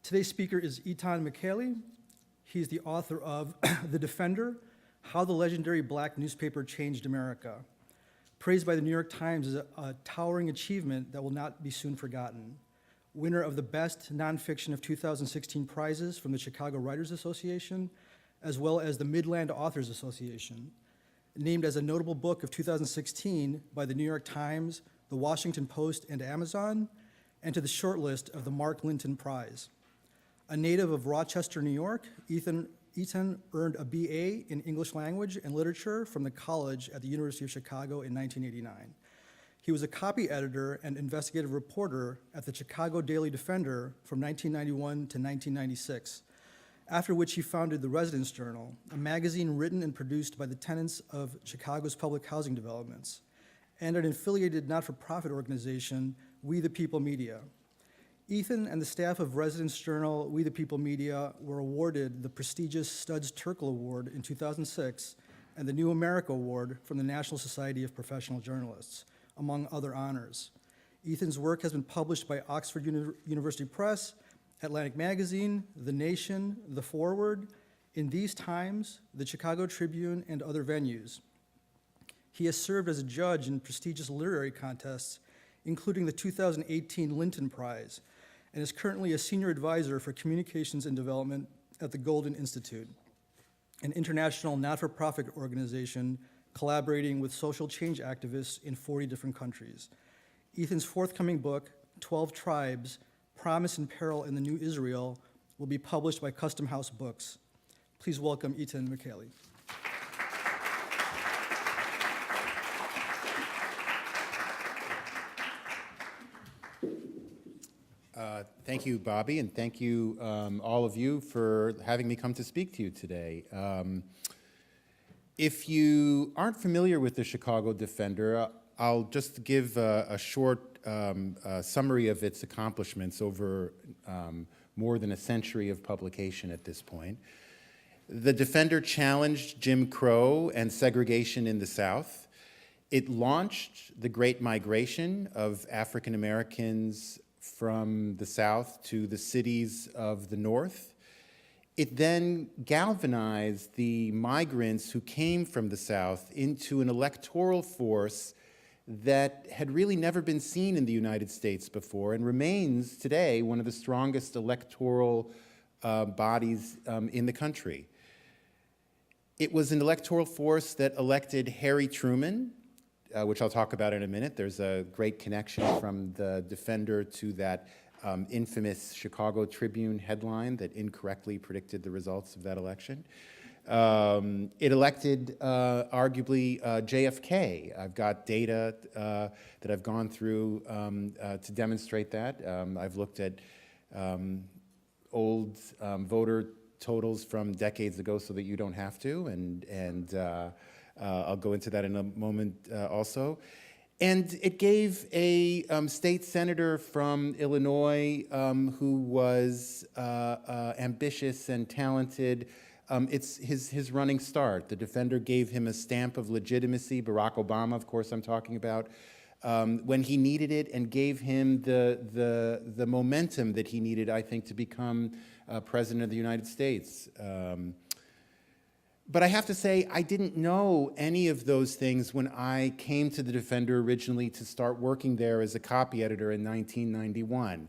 Today's speaker is Michaeli. He's the author of The Defender, How the Legendary Black Newspaper Changed America. Praised by the New York Times as a towering achievement that will not be soon forgotten. Winner of the Best Nonfiction of 2016 prizes from the Chicago Writers Association, as well as the Midland Authors Association. Named as a notable book of 2016 by the New York Times, the Washington Post, and Amazon, and to the shortlist of the Mark Linton Prize. A native of Rochester, New York, Ethan earned a BA in English Language and Literature from the college at the University of Chicago in 1989. He was a copy editor and investigative reporter at the Chicago Daily Defender from 1991 to 1996, after which he founded the Residence Journal, a magazine written and produced by the tenants of Chicago's public housing developments, and an affiliated not-for-profit organization, We the People Media. Ethan and the staff of Residence Journal, We the People Media, were awarded the prestigious Studs Terkel Award in 2006 and the New America Award from the National Society of Professional Journalists, among other honors. Ethan's work has been published by Oxford University Press, Atlantic Magazine, The Nation, The Forward, In These Times, the Chicago Tribune, and other venues. He has served as a judge in prestigious literary contests, including the 2018 Linton Prize, and is currently a senior advisor for communications and development at the Golden Institute, an international not-for-profit organization collaborating with social change activists in 40 different countries. Ethan's forthcoming book, 12 Tribes, Promise and Peril in the New Israel, will be published by Custom House Books. Please welcome Ethan Michaeli. Thank you, Bobby, and thank you, all of you, for having me come to speak to you today. If you aren't familiar with the Chicago Defender, I'll just give a short summary of its accomplishments over more than a century of publication at this point. The Defender challenged Jim Crow and segregation in the South. It launched the Great Migration of African Americans from the South to the cities of the North. It then galvanized the migrants who came from the South into an electoral force that had really never been seen in the United States before and remains today one of the strongest electoral bodies in the country. It was an electoral force that elected Harry Truman, which I'll talk about in a minute. There's a great connection from the Defender to that infamous Chicago Tribune headline that incorrectly predicted the results of that election. It elected, arguably, JFK. I've got data that I've gone through to demonstrate that. I've looked at old voter totals from decades ago so that you don't have to, and I'll go into that in a moment also. And it gave a state senator from Illinois who was ambitious and talented. It's his running start. The Defender gave him a stamp of legitimacy, Barack Obama, of course I'm talking about, when he needed it, and gave him the momentum that he needed, I think, to become President of the United States. But I have to say, I didn't know any of those things when I came to the Defender originally to start working there as a copy editor in 1991.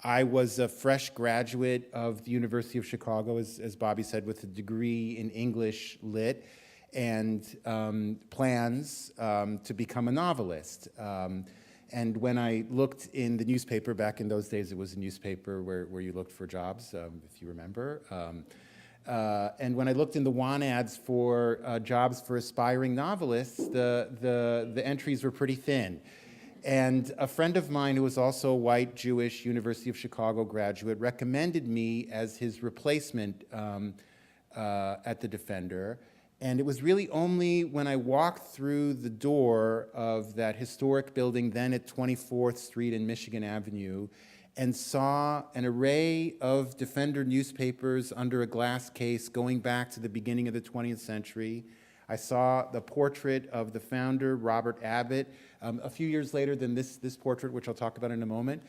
I was a fresh graduate of the University of Chicago, as Bobby said, with a degree in English Lit and plans to become a novelist. And when I looked in the newspaper, back in those days it was a newspaper where you looked for jobs, if you remember. And when I looked in the want ads for jobs for aspiring novelists, the entries were pretty thin. And a friend of mine who was also a white, Jewish, University of Chicago graduate recommended me as his replacement at the Defender. And it was really only when I walked through the door of that historic building, then at 24th Street and Michigan Avenue, and saw an array of Defender newspapers under a glass case going back to the beginning of the 20th century. I saw the portrait of the founder, Robert Abbott, a few years later than this portrait, which I'll talk about in a moment.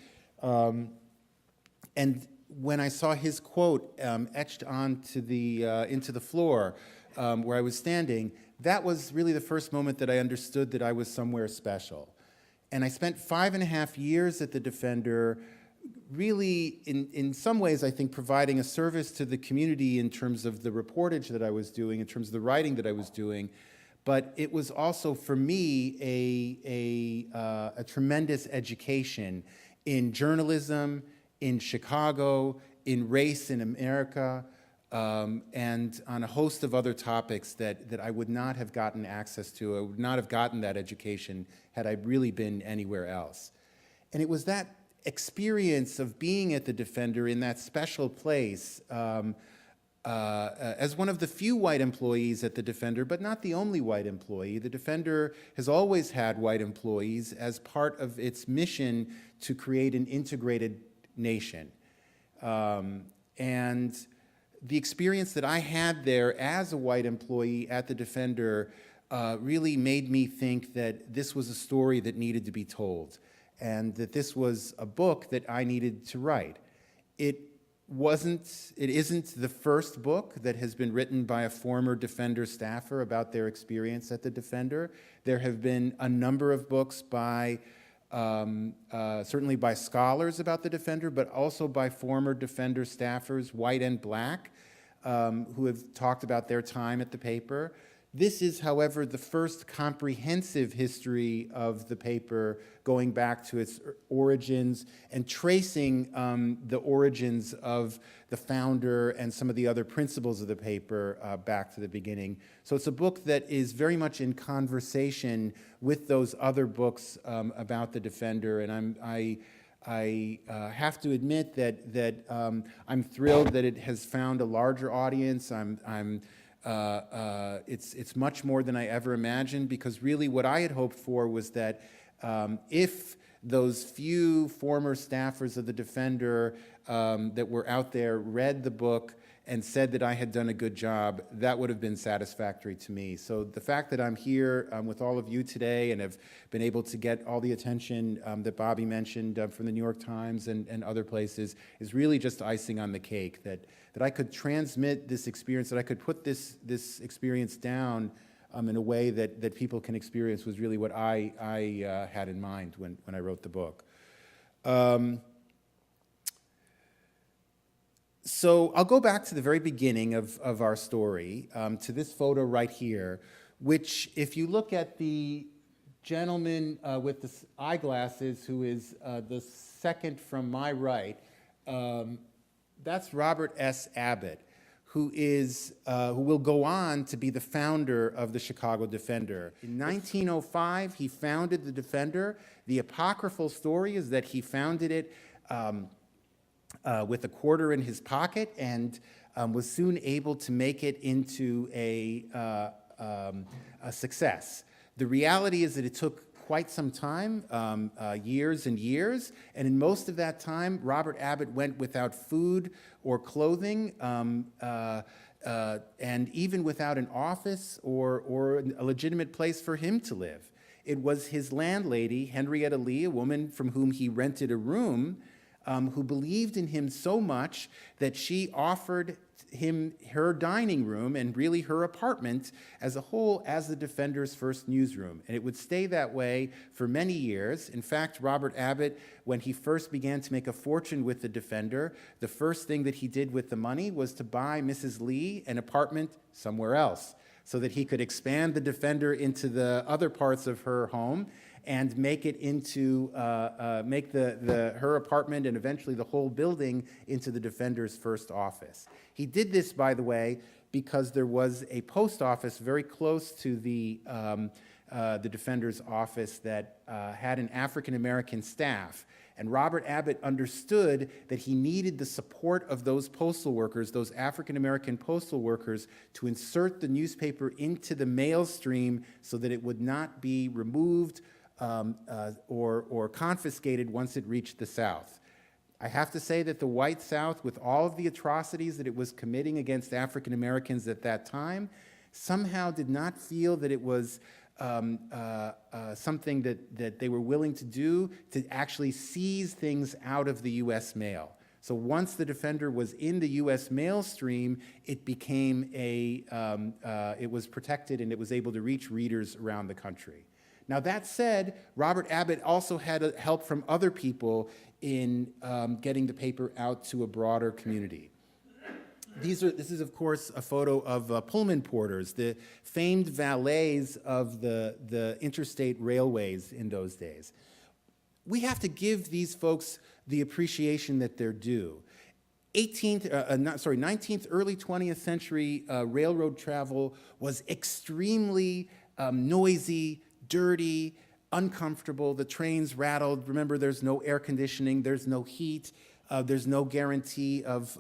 And when I saw his quote etched onto into the floor where I was standing, that was really the first moment that I understood that I was somewhere special. And I spent 5.5 years at the Defender, really, in some ways, I think, providing a service to the community in terms of the reportage that I was doing, in terms of the writing that I was doing. But it was also, for me, a tremendous education in journalism, in Chicago, in race in America, and on a host of other topics that I would not have gotten access to. I would not have gotten that education had I really been anywhere else. And it was that experience of being at the Defender in that special place as one of the few white employees at the Defender, but not the only white employee. The Defender has always had white employees as part of its mission to create an integrated nation. And the experience that I had there as a white employee at the Defender really made me think that this was a story that needed to be told, and that this was a book that I needed to write. It isn't the first book that has been written by a former Defender staffer about their experience at the Defender. There have been a number of books by, certainly by scholars about the Defender, but also by former Defender staffers, white and black, who have talked about their time at the paper. This is, however, the first comprehensive history of the paper, going back to its origins and tracing the origins of the founder and some of the other principles of the paper back to the beginning. So it's a book that is very much in conversation with those other books about the Defender, and I have to admit that I'm thrilled that it has found a larger audience. It's much more than I ever imagined, because really what I had hoped for was that if those few former staffers of the Defender that were out there read the book and said that I had done a good job, that would have been satisfactory to me. So the fact that I'm here with all of you today and have been able to get all the attention that Bobby mentioned from the New York Times and other places is really just icing on the cake, that I could transmit this experience, that I could put this experience down in a way that people can experience, was really what I had in mind when I wrote the book. So I'll go back to the very beginning of our story, to this photo right here, which, if you look at the gentleman with the eyeglasses, who is the second from my right, that's Robert S. Abbott, who will go on to be the founder of the Chicago Defender. In 1905, he founded the Defender. The apocryphal story is that he founded it with a quarter in his pocket, and was soon able to make it into a success. The reality is that it took quite some time, years and years, and in most of that time, Robert Abbott went without food or clothing, and even without an office or a legitimate place for him to live. It was his landlady, Henrietta Lee, a woman from whom he rented a room, who believed in him so much that she offered him her dining room and really her apartment as a whole as the Defender's first newsroom. And it would stay that way for many years. In fact, Robert Abbott, when he first began to make a fortune with the Defender, the first thing that he did with the money was to buy Mrs. Lee an apartment somewhere else, so that he could expand the Defender into the other parts of her home and make it into, make her apartment and eventually the whole building into the Defender's first office. He did this, by the way, because there was a post office very close to the Defender's office that had an African-American staff. And Robert Abbott understood that he needed the support of those postal workers, those African-American postal workers, to insert the newspaper into the mail stream so that it would not be removed or confiscated once it reached the South. I have to say that the white South, with all of the atrocities that it was committing against African Americans at that time, somehow did not feel that it was something that they were willing to do, to actually seize things out of the U.S. mail. So once the Defender was in the U.S. mail stream, it became it was protected and it was able to reach readers around the country. Now that said, Robert Abbott also had help from other people in getting the paper out to a broader community. This is, of course, a photo of Pullman porters, the famed valets of the interstate railways in those days. We have to give these folks the appreciation that they're due. 19th, early 20th century railroad travel was extremely noisy, dirty, uncomfortable. The trains rattled. Remember, there's no air conditioning, there's no heat. There's no guarantee of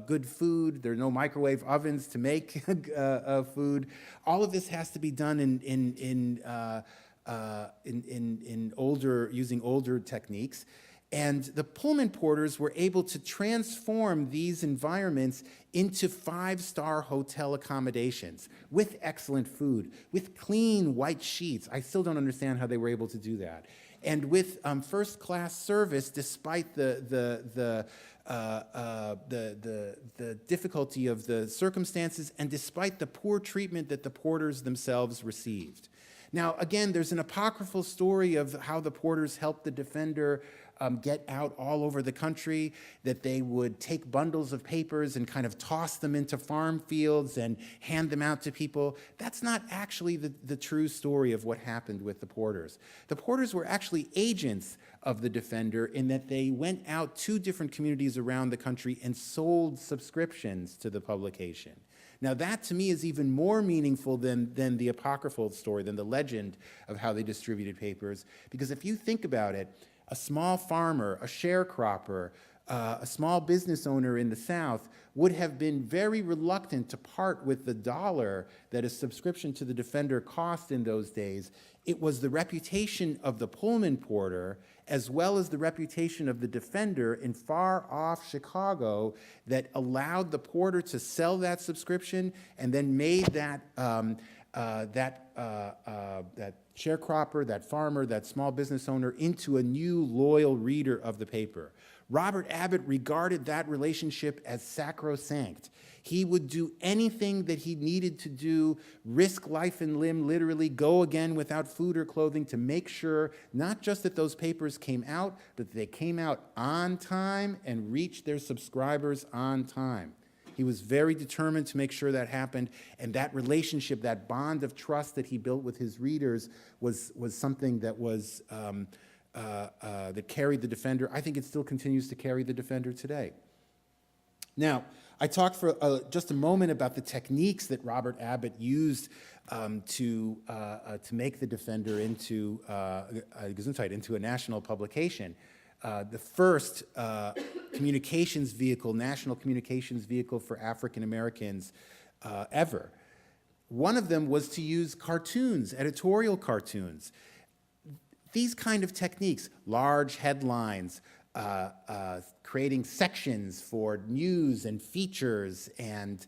good food. There are no microwave ovens to make food. All of this has to be done using older techniques. And the Pullman porters were able to transform these environments into five-star hotel accommodations with excellent food, with clean white sheets. I still don't understand how they were able to do that. And with first-class service, despite the difficulty of the circumstances, and despite the poor treatment that the porters themselves received. Now, again, there's an apocryphal story of how the porters helped the Defender get out all over the country, that they would take bundles of papers and kind of toss them into farm fields and hand them out to people. That's not actually the true story of what happened with the porters. The porters were actually agents of the Defender in that they went out to different communities around the country and sold subscriptions to the publication. Now that to me is even more meaningful than the apocryphal story, than the legend of how they distributed papers, because if you think about it, a small farmer, a sharecropper, a small business owner in the South would have been very reluctant to part with the dollar that a subscription to the Defender cost in those days. It was the reputation of the Pullman porter, as well as the reputation of the Defender in far-off Chicago, that allowed the porter to sell that subscription and then made that sharecropper, that farmer, that small business owner into a new loyal reader of the paper. Robert Abbott regarded that relationship as sacrosanct. He would do anything that he needed to do, risk life and limb, literally go again without food or clothing, to make sure not just that those papers came out, but that they came out on time and reached their subscribers on time. He was very determined to make sure that happened, and that relationship, that bond of trust that he built with his readers was something that was that carried the Defender. I think it still continues to carry the Defender today. Now, I talked for just a moment about the techniques that Robert Abbott used to make the Defender into a national publication. The first communications vehicle, national communications vehicle for African Americans ever. One of them was to use cartoons, editorial cartoons. These kind of techniques, large headlines, creating sections for news and features and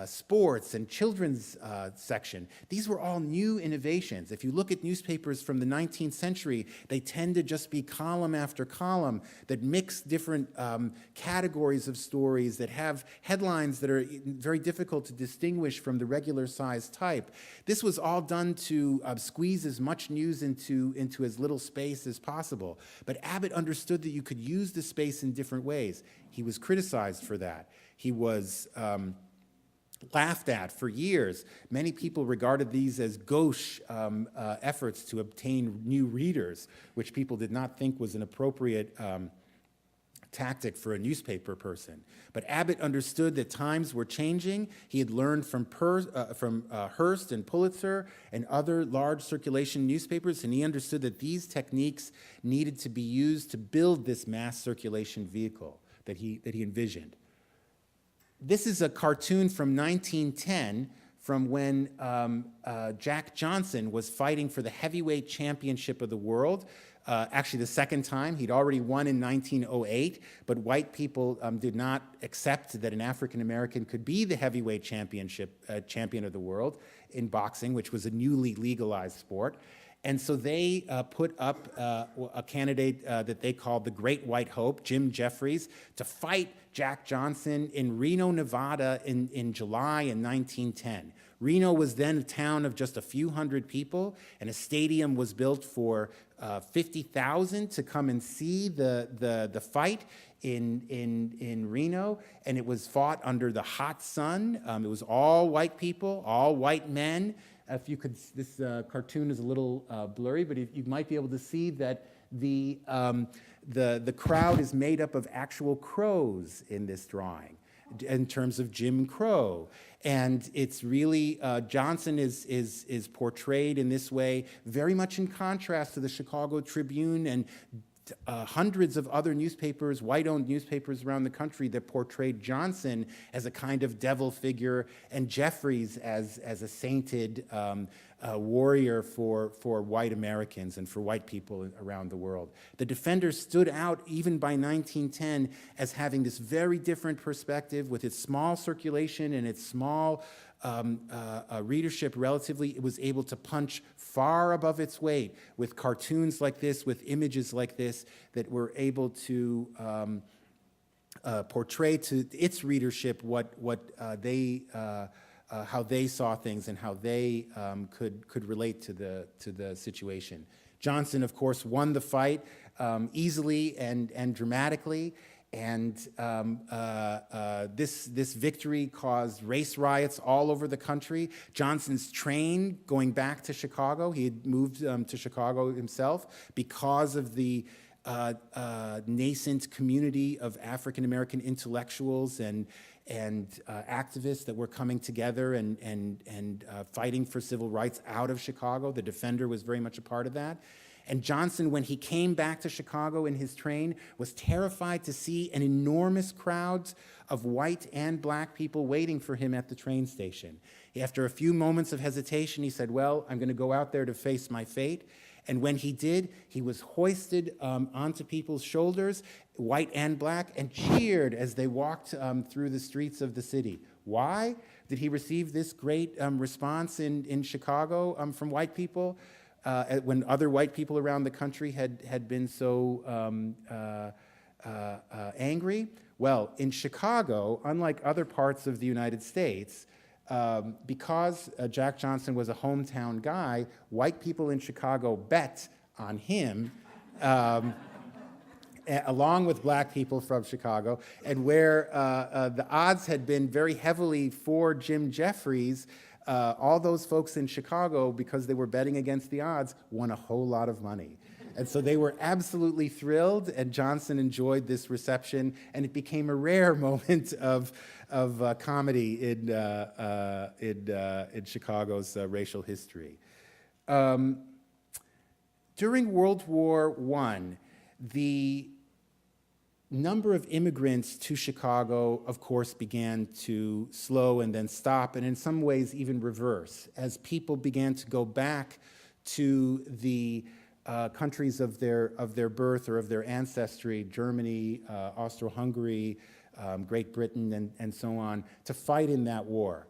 sports and children's section. These were all new innovations. If you look at newspapers from the 19th century, they tend to just be column after column that mix different categories of stories that have headlines that are very difficult to distinguish from the regular size type. This was all done to squeeze as much news into as little space as possible. But Abbott understood that you could use the space in different ways. He was criticized for that. He was laughed at for years. Many people regarded these as gauche efforts to obtain new readers, which people did not think was an appropriate tactic for a newspaper person. But Abbott understood that times were changing. He had learned from Hearst and Pulitzer and other large circulation newspapers, and he understood that these techniques needed to be used to build this mass circulation vehicle that he envisioned. This is a cartoon from 1910 from when Jack Johnson was fighting for the heavyweight championship of the world. Actually, the second time. He'd already won in 1908, but white people did not accept that an African American could be the heavyweight champion of the world in boxing, which was a newly legalized sport. And so they put up a candidate that they called the Great White Hope, Jim Jeffries, to fight Jack Johnson in Reno, Nevada in July in 1910. Reno was then a town of just a few hundred people, and a stadium was built for 50,000 to come and see the fight in Reno, and it was fought under the hot sun. It was all white people, all white men. If you could, this cartoon is a little blurry, but you might be able to see that the crowd is made up of actual crows in this drawing, in terms of Jim Crow. And it's really, Johnson is portrayed in this way, very much in contrast to the Chicago Tribune and hundreds of other newspapers, white-owned newspapers around the country that portrayed Johnson as a kind of devil figure and Jeffries as a sainted warrior for white Americans and for white people around the world. The Defender stood out even by 1910 as having this very different perspective with its small circulation and its small readership relatively. It was able to punch far above its weight with cartoons like this, with images like this, that were able to portray to its readership how they saw things and how they could relate to the situation. Johnson, of course, won the fight easily and dramatically. And this victory caused race riots all over the country. Johnson's train going back to Chicago, he had moved to Chicago himself because of the nascent community of African-American intellectuals and activists that were coming together and fighting for civil rights out of Chicago. The Defender was very much a part of that. And Johnson, when he came back to Chicago in his train, was terrified to see an enormous crowds of white and black people waiting for him at the train station. After a few moments of hesitation, he said, well, I'm going to go out there to face my fate. And when he did, he was hoisted onto people's shoulders, white and black, and cheered as they walked through the streets of the city. Why did he receive this great response in Chicago from white people? When other white people around the country had been so angry? Well, in Chicago, unlike other parts of the United States, because Jack Johnson was a hometown guy, white people in Chicago bet on him, along with black people from Chicago, and where the odds had been very heavily for Jim Jeffries, all those folks in Chicago, because they were betting against the odds, won a whole lot of money. And so they were absolutely thrilled, and Johnson enjoyed this reception, and it became a rare moment of comedy in Chicago's racial history. During World War I, the number of immigrants to Chicago, of course, began to slow and then stop, and in some ways even reverse, as people began to go back to the countries of their birth or of their ancestry, Germany, Austro-Hungary, Great Britain, and so on, to fight in that war.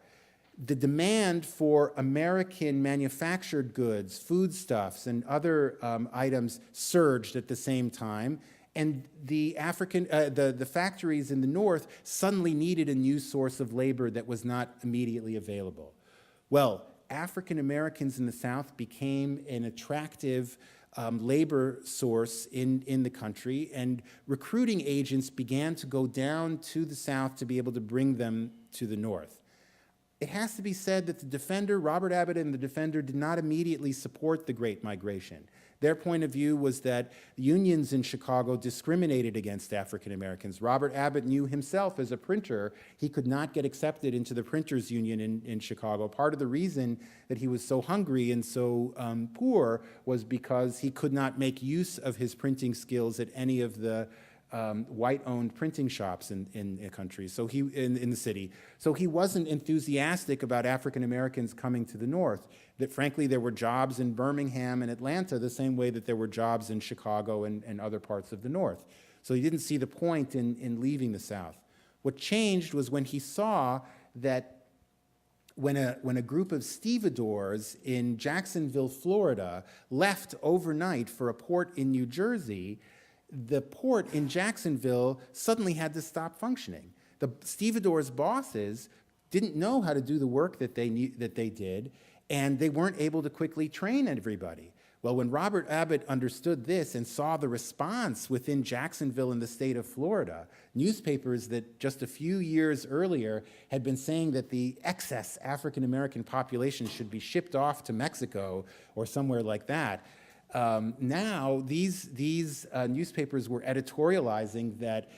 The demand for American manufactured goods, foodstuffs, and other items surged at the same time, and the factories in the North suddenly needed a new source of labor that was not immediately available. Well, African Americans in the South became an attractive labor source in the country, and recruiting agents began to go down to the South to be able to bring them to the North. It has to be said that the Defender, Robert Abbott and the Defender, did not immediately support the Great Migration. Their point of view was that unions in Chicago discriminated against African Americans. Robert Abbott knew himself as a printer he could not get accepted into the printers union in Chicago. Part of the reason that he was so hungry and so poor was because he could not make use of his printing skills at any of the white-owned printing shops in the country, so in the city. So he wasn't enthusiastic about African Americans coming to the North. That frankly, there were jobs in Birmingham and Atlanta the same way that there were jobs in Chicago and other parts of the North. So he didn't see the point in leaving the South. What changed was when he saw that when a group of stevedores in Jacksonville, Florida, left overnight for a port in New Jersey, the port in Jacksonville suddenly had to stop functioning. The stevedores' bosses didn't know how to do the work that they did, and they weren't able to quickly train everybody. Well, when Robert Abbott understood this and saw the response within Jacksonville and the state of Florida, newspapers that just a few years earlier had been saying that the excess African-American population should be shipped off to Mexico or somewhere like that, now these newspapers were editorializing that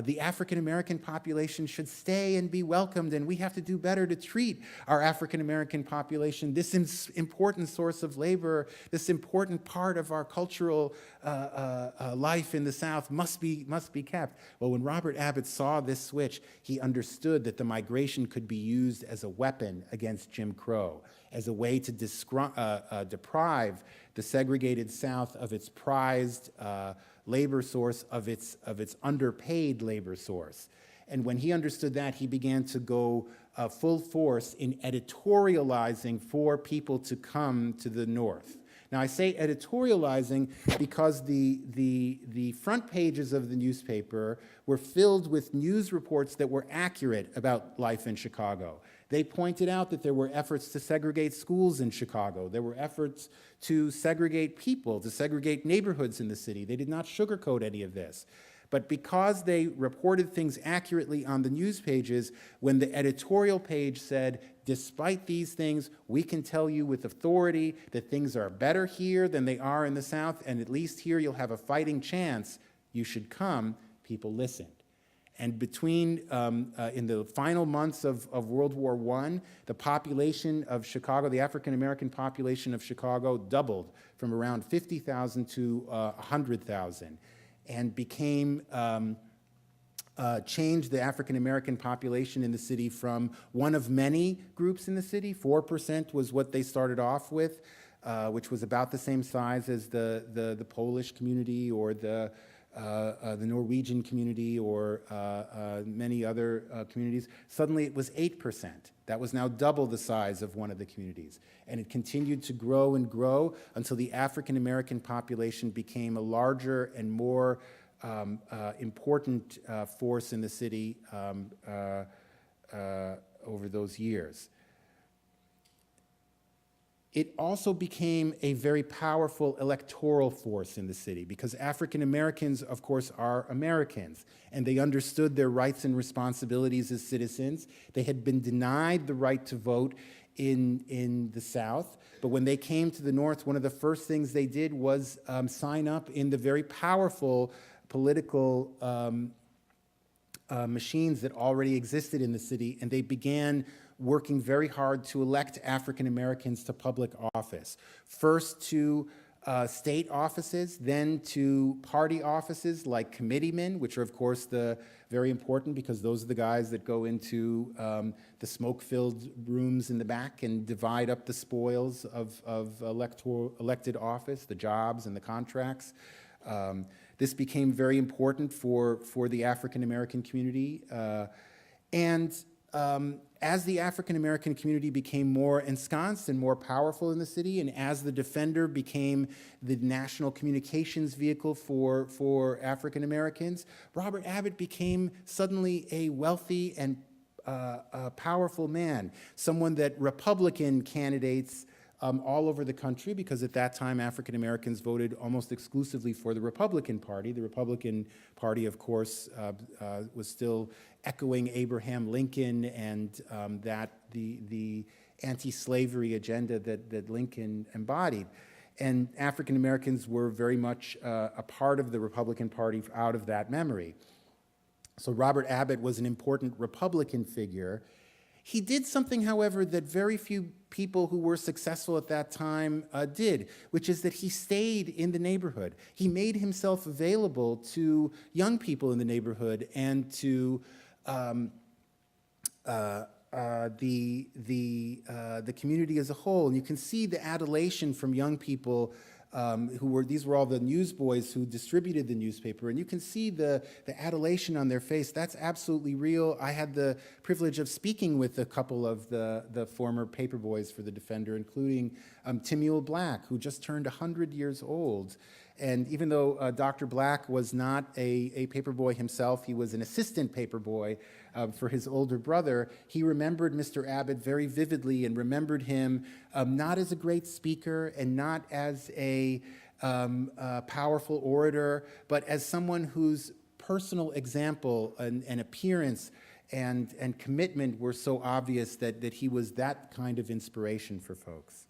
the African-American population should stay and be welcomed, and we have to do better to treat our African-American population. This important source of labor, this important part of our cultural life in the South must be kept. Well, when Robert Abbott saw this switch, he understood that the migration could be used as a weapon against Jim Crow, as a way to deprive the segregated South of its prized labor source, of its underpaid labor source. And when he understood that, he began to go full force in editorializing for people to come to the North. Now, I say editorializing because the front pages of the newspaper were filled with news reports that were accurate about life in Chicago. They pointed out that there were efforts to segregate schools in Chicago. There were efforts to segregate people, to segregate neighborhoods in the city. They did not sugarcoat any of this. But because they reported things accurately on the news pages, when the editorial page said, despite these things, we can tell you with authority that things are better here than they are in the South, and at least here you'll have a fighting chance, you should come, people listened. And between, in the final months of World War I, the population of Chicago, the African-American population of Chicago doubled from around 50,000 to 100,000, and became, changed the African-American population in the city from one of many groups in the city. 4% was what they started off with, which was about the same size as the Polish community or the Norwegian community or many other communities. Suddenly it was 8%. That was now double the size of one of the communities. And it continued to grow and grow until the African-American population became a larger and more important force in the city over those years. It also became a very powerful electoral force in the city because African Americans, of course, are Americans, and they understood their rights and responsibilities as citizens. They had been denied the right to vote in the South, but when they came to the North, one of the first things they did was sign up in the very powerful political machines that already existed in the city, and they began working very hard to elect African Americans to public office. First to state offices, then to party offices like committeemen, which are of course very important because those are the guys that go into the smoke-filled rooms in the back and divide up the spoils of elected office, the jobs and the contracts. This became very important for the African American community. As the African-American community became more ensconced and more powerful in the city, and as the Defender became the national communications vehicle for African-Americans, Robert Abbott became suddenly a wealthy and powerful man, someone that Republican candidates all over the country, because at that time African Americans voted almost exclusively for the Republican Party. The Republican Party, of course, was still echoing Abraham Lincoln and the anti-slavery agenda that Lincoln embodied. And African Americans were very much a part of the Republican Party out of that memory. So Robert Abbott was an important Republican figure. He did something, however, that very few people who were successful at that time did, which is that he stayed in the neighborhood. He made himself available to young people in the neighborhood and to the community as a whole. And you can see the adulation from young people these were all the newsboys who distributed the newspaper. And you can see the adulation on their face. That's absolutely real. I had the privilege of speaking with a couple of the former paperboys for the Defender, including Timuel Black, who just turned 100 years old. And even though Dr. Black was not a paperboy himself, he was an assistant paperboy for his older brother, he remembered Mr. Abbott very vividly and remembered him not as a great speaker and not as a powerful orator, but as someone whose personal example and appearance and commitment were so obvious that he was that kind of inspiration for folks.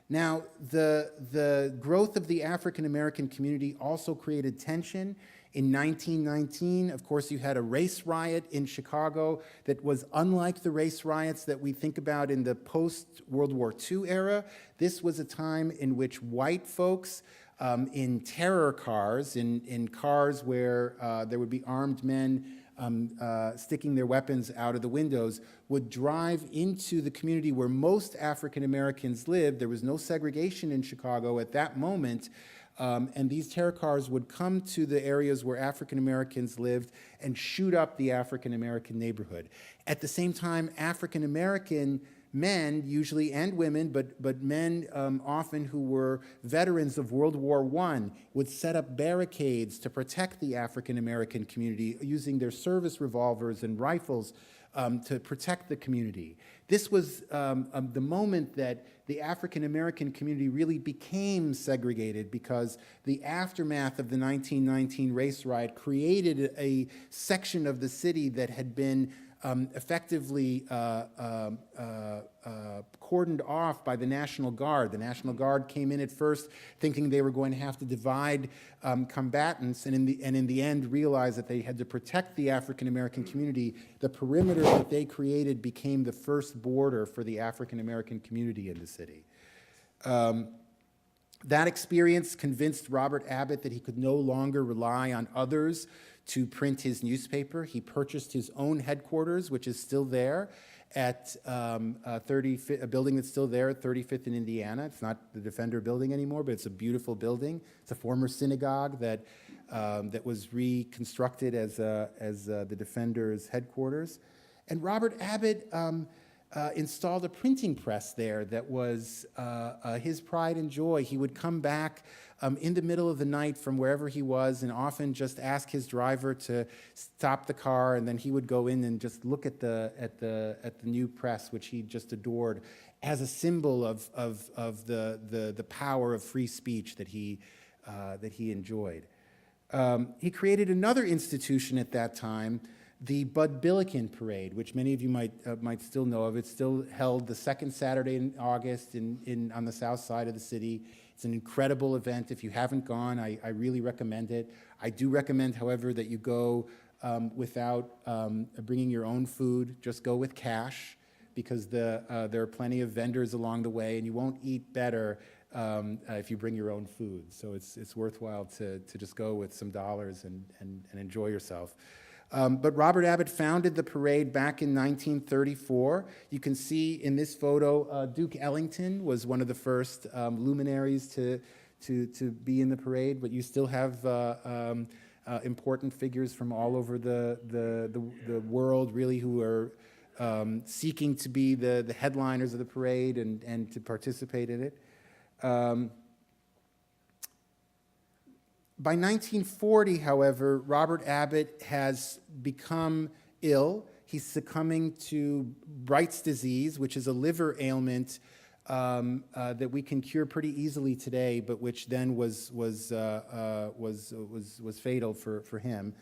Now, the growth of the African American community also created tension. In 1919, of course, you had a race riot in Chicago that was unlike the race riots that we think about in the post-World War II era. This was a time in which white folks in terror cars, in cars where there would be armed men sticking their weapons out of the windows, would drive into the community where most African Americans lived. There was no segregation in Chicago at that moment, and these terror cars would come to the areas where African Americans lived and shoot up the African American neighborhood. At the same time, African American men, usually, and women, but men often who were veterans of World War I, would set up barricades to protect the African American community using their service revolvers and rifles to protect the community. This was the moment that the African American community really became segregated, because the aftermath of the 1919 race riot created a section of the city that had been effectively cordoned off by the National Guard. The National Guard came in at first thinking they were going to have to divide combatants, and in the end realized that they had to protect the African American community. The perimeter that they created became the first border for the African American community in the city. That experience convinced Robert Abbott that he could no longer rely on others to print his newspaper. He purchased his own headquarters, which is still there at a building that's still there at 35th in Indiana. It's not the Defender building anymore, but it's a beautiful building. It's a former synagogue that was reconstructed as the Defender's headquarters. And Robert Abbott installed a printing press there that was his pride and joy. He would come back in the middle of the night from wherever he was and often just ask his driver to stop the car, and then he would go in and just look at the new press, which he just adored, as a symbol of the power of free speech that he enjoyed. He created another institution at that time, the Billiken Parade, which many of you might still know of. It's still held the second Saturday in August on the south side of the city. It's an incredible event. If you haven't gone, I really recommend it. I do recommend, however, that you go without bringing your own food. Just go with cash, because there are plenty of vendors along the way, and you won't eat better if you bring your own food. So it's worthwhile to just go with some dollars and enjoy yourself. But Robert Abbott founded the parade back in 1934. You can see in this photo, Duke Ellington was one of the first luminaries to be in the parade, but you still have important figures from all over the world, really, who are seeking to be the headliners of the parade and to participate in it. By 1940, however, Robert Abbott has become ill. He's succumbing to Bright's disease, which is a liver ailment that we can cure pretty easily today, but which then was fatal for him.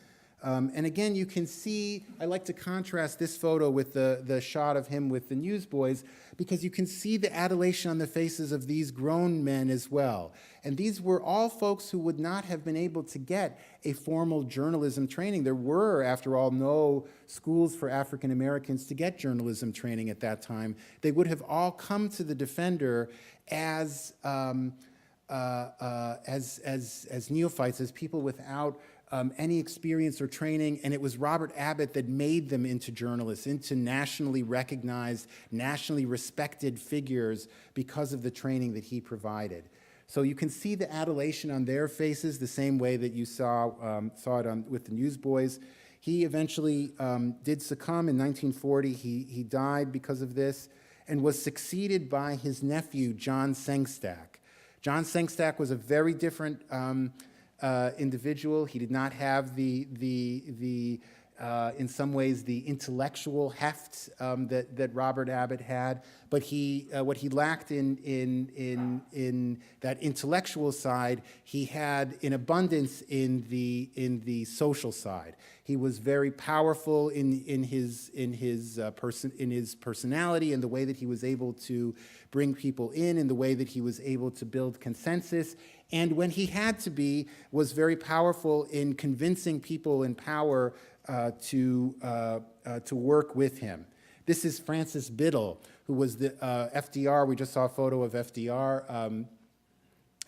And again, you can see, I like to contrast this photo with the shot of him with the newsboys, because you can see the adulation on the faces of these grown men as well. And these were all folks who would not have been able to get a formal journalism training. There were, after all, no schools for African Americans to get journalism training at that time. They would have all come to the Defender as neophytes, as people without any experience or training, and it was Robert Abbott that made them into journalists, into nationally recognized, nationally respected figures because of the training that he provided. So you can see the adulation on their faces the same way that you saw it with the newsboys. He eventually did succumb in 1940. He died because of this and was succeeded by his nephew, John Sengstack. John Sengstack was a very different individual. He did not have in some ways, the intellectual heft that Robert Abbott had, but what he lacked in that intellectual side, he had in abundance in the social side. He was very powerful in his personality and the way that he was able to bring people in the way that he was able to build consensus. And when he had to be, was very powerful in convincing people in power to work with him. This is Francis Biddle, who was the FDR. We just saw a photo of FDR.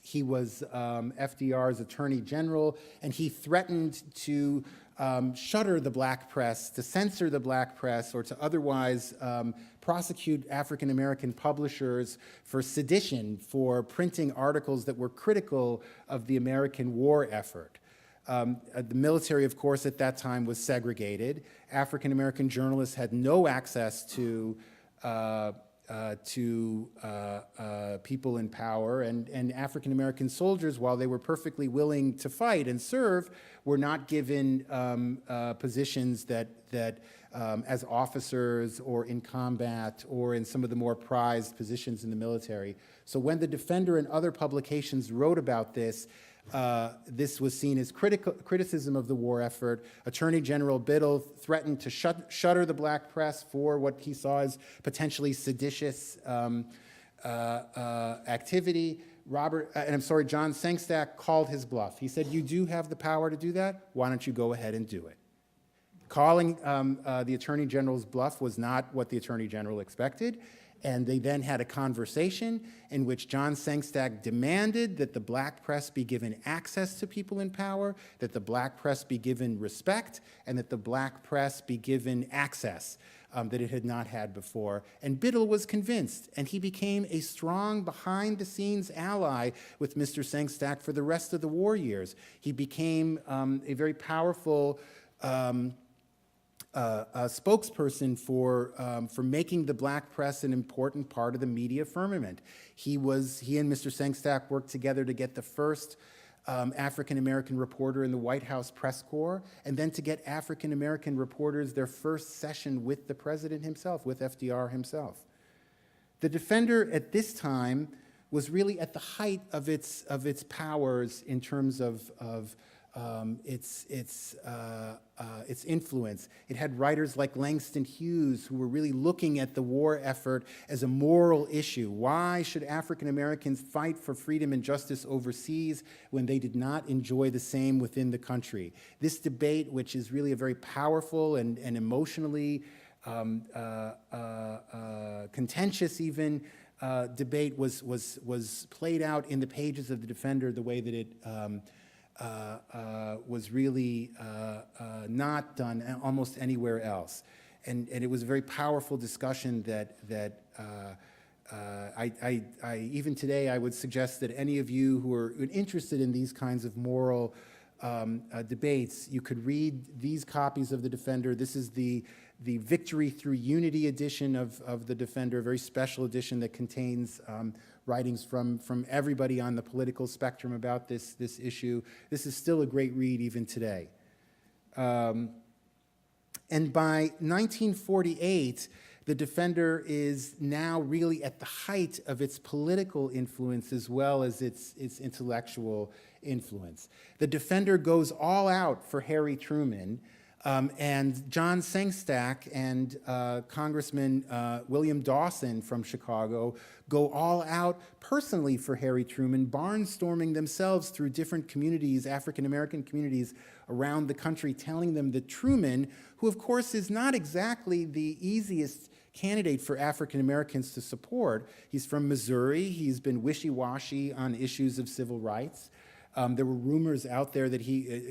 He was FDR's attorney general, and he threatened to shutter the black press, to censor the black press, or to otherwise prosecute African-American publishers for sedition, for printing articles that were critical of the American war effort. The military, of course, at that time was segregated. African-American journalists had no access to people in power, and African-American soldiers, while they were perfectly willing to fight and serve, were not given positions that as officers or in combat or in some of the more prized positions in the military. So when the Defender and other publications wrote about this, this was seen as criticism of the war effort. Attorney General Biddle threatened to shutter the black press for what he saw as potentially seditious activity. John Sengstack called his bluff. He said, "You do have the power to do that. Why don't you go ahead and do it?" Calling the Attorney General's bluff was not what the Attorney General expected. And they then had a conversation in which John Sengstack demanded that the black press be given access to people in power, that the black press be given respect, and that the black press be given access that it had not had before. And Biddle was convinced, and he became a strong behind-the-scenes ally with Mr. Sengstack for the rest of the war years. He became a very powerful a spokesperson for making the black press an important part of the media firmament. He and Mr. Sengstack worked together to get the first African-American reporter in the White House press corps, and then to get African-American reporters their first session with the president himself, with FDR himself. The Defender at this time was really at the height of its powers in terms of its influence. It had writers like Langston Hughes who were really looking at the war effort as a moral issue. Why should African Americans fight for freedom and justice overseas when they did not enjoy the same within the country? This debate, which is really a very powerful and emotionally contentious even debate, was played out in the pages of the Defender the way that it was really not done almost anywhere else. And it was a very powerful discussion that even today I would suggest that any of you who are interested in these kinds of moral debates, you could read these copies of the Defender. This is the Victory Through Unity edition of the Defender, a very special edition that contains writings from everybody on the political spectrum about this issue. This is still a great read even today. And by 1948, the Defender is now really at the height of its political influence as well as its intellectual influence. The Defender goes all out for Harry Truman, and John Sengstack and Congressman William Dawson from Chicago go all out personally for Harry Truman, barnstorming themselves through different communities, African-American communities around the country, telling them that Truman, who of course is not exactly the easiest candidate for African-Americans to support, he's from Missouri, he's been wishy-washy on issues of civil rights. There were rumors out there that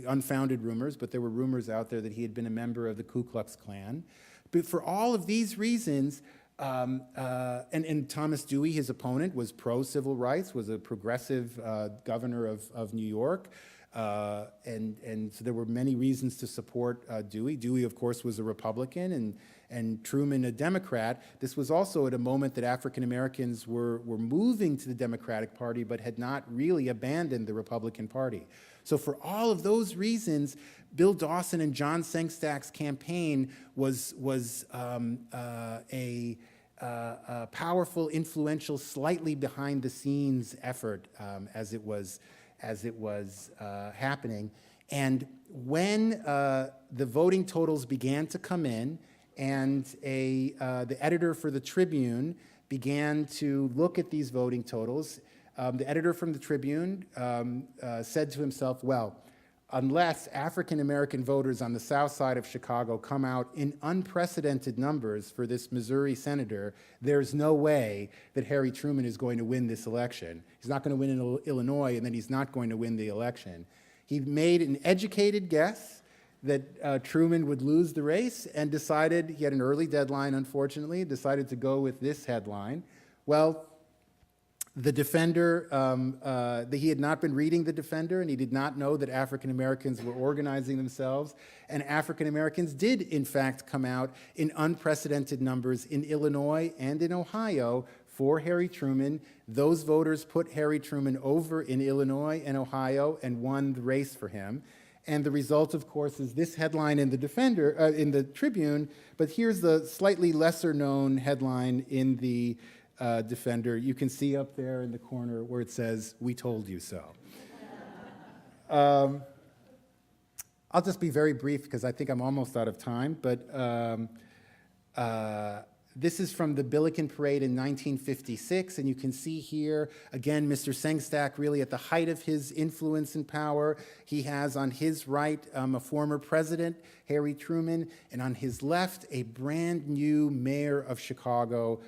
unfounded rumors, but there were rumors out there that he had been a member of the Ku Klux Klan. But for all of these reasons, And Thomas Dewey, his opponent, was pro-civil rights, was a progressive governor of New York. And so there were many reasons to support Dewey. Dewey, of course, was a Republican, and Truman a Democrat. This was also at a moment that African Americans were moving to the Democratic Party, but had not really abandoned the Republican Party. So for all of those reasons, Bill Dawson and John Sengstack's campaign was a powerful, influential, slightly behind-the-scenes effort as it was happening. And when the voting totals began to come in, and the editor for the Tribune began to look at these voting totals, the editor from the Tribune said to himself, well, unless African-American voters on the south side of Chicago come out in unprecedented numbers for this Missouri senator, there's no way that Harry Truman is going to win this election. He's not going to win in Illinois, and then he's not going to win the election. He made an educated guess that Truman would lose the race and decided, he had an early deadline, unfortunately, decided to go with this headline. Well, the Defender, he had not been reading the Defender, and he did not know that African Americans were organizing themselves. And African Americans did, in fact, come out in unprecedented numbers in Illinois and in Ohio for Harry Truman. Those voters put Harry Truman over in Illinois and Ohio and won the race for him. And the result, of course, is this headline in the Defender, in the Tribune. But here's the slightly lesser-known headline in the Defender. You can see up there in the corner where it says, "We told you so." I'll just be very brief because I think I'm almost out of time, but this is from the Billiken Parade in 1956, and you can see here, again, Mr. Sengstack really at the height of his influence and power. He has on his right a former president, Harry Truman, and on his left, a brand new mayor of Chicago,